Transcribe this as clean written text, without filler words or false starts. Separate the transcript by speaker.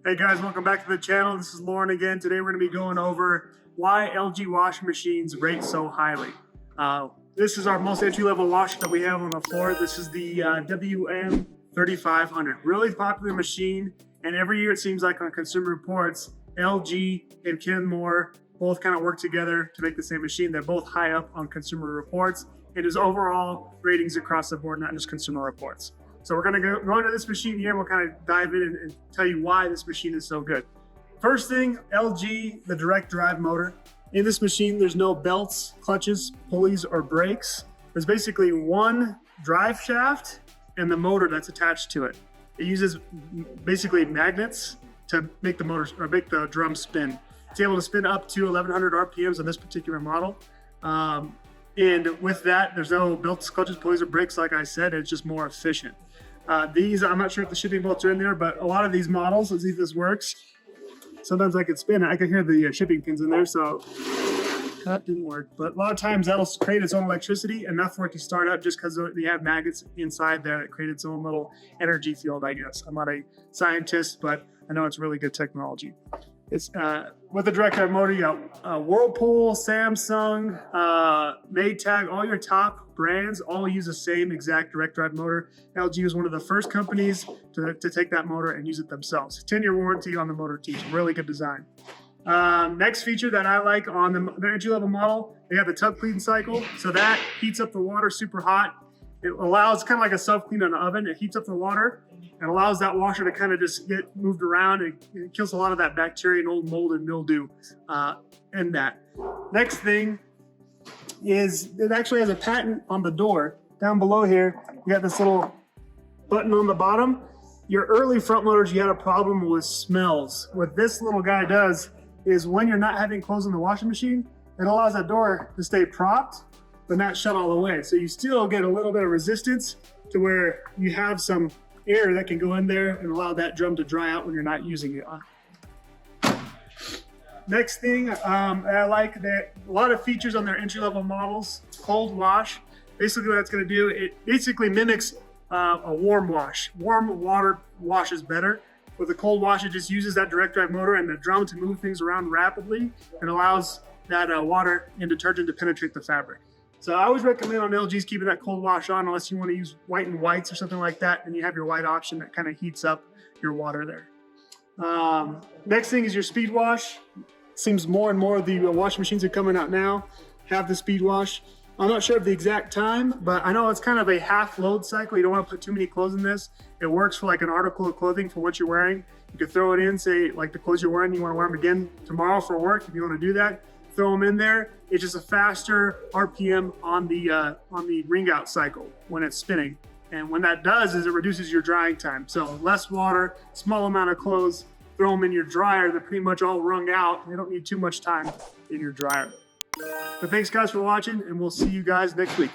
Speaker 1: Hey guys, welcome back to the channel. This is Lauren again. Today we're going to be going over why LG washing machines rate so highly. This is our most entry-level washer that we have on the floor. This is the WM3500. Really popular machine, and every year it seems like on Consumer Reports, LG and Kenmore both kind of work together to make the same machine. They're both high up on Consumer Reports. It is overall ratings across the board, not just Consumer Reports. So we're going to go into this machine here, and we'll kind of dive in and tell you why this machine is so good. First thing, LG, the direct drive motor. In this machine, there's no belts, clutches, pulleys, or brakes. There's basically one drive shaft and the motor that's attached to it. It uses basically magnets to make the motor or make the drum spin. It's able to spin up to 1100 RPMs on this particular model. And with that, there's no belts, clutches, pulleys, or brakes, like I said. It's just more efficient. These, I'm not sure if the shipping bolts are in there, but a lot of these models, let's see if this works. Sometimes I can spin it. I can hear the shipping pins in there, so that didn't work. But a lot of times that'll create its own electricity, enough for it to start up just because they have magnets inside there that create its own little energy field, I guess. I'm not a scientist, but I know it's really good technology. It's with the direct drive motor, you got Whirlpool, Samsung, Maytag, all your top brands all use the same exact direct drive motor. LG was one of the first companies to take that motor and use it themselves. 10-year warranty on the motor teach, really good design. Next feature that I like on the entry-level model, they have the tub clean cycle. So that heats up the water super hot. It allows, kind of like a self-clean on an oven, it heats up the water and allows that washer to kind of just get moved around. It kills a lot of that bacteria and old mold and mildew in that. Next thing is it actually has a patent on the door. Down below here, you got this little button on the bottom. Your early front loaders, you had a problem with smells. What this little guy does is when you're not having clothes in the washing machine, it allows that door to stay propped, but not shut all the way. So you still get a little bit of resistance to where you have some air that can go in there and allow that drum to dry out when you're not using it. Next thing, I like that a lot of features on their entry-level models. Cold wash. Basically what it's going to do, it basically mimics a warm wash. Warm water washes better. With a cold wash, it just uses that direct drive motor and the drum to move things around rapidly and allows that water and detergent to penetrate the fabric. So I always recommend on LG's keeping that cold wash on unless you want to use white and whites or something like that, and you have your white option that kind of heats up your water there. Next thing is your speed wash. Seems more and more of the washing machines are coming out now have the speed wash. I'm not sure of the exact time, but I know it's kind of a half load cycle. You don't want to put too many clothes in this. It works for like an article of clothing for what you're wearing. You could throw it in, say like the clothes you're wearing, you want to wear them again tomorrow for work. If you want to do that, throw them in there. It's just a faster RPM on the ring out cycle when it's spinning. And when that does is it reduces your drying time. So less water, small amount of clothes, throw them in your dryer. They're pretty much all wrung out. They don't need too much time in your dryer. But thanks guys for watching, and we'll see you guys next week.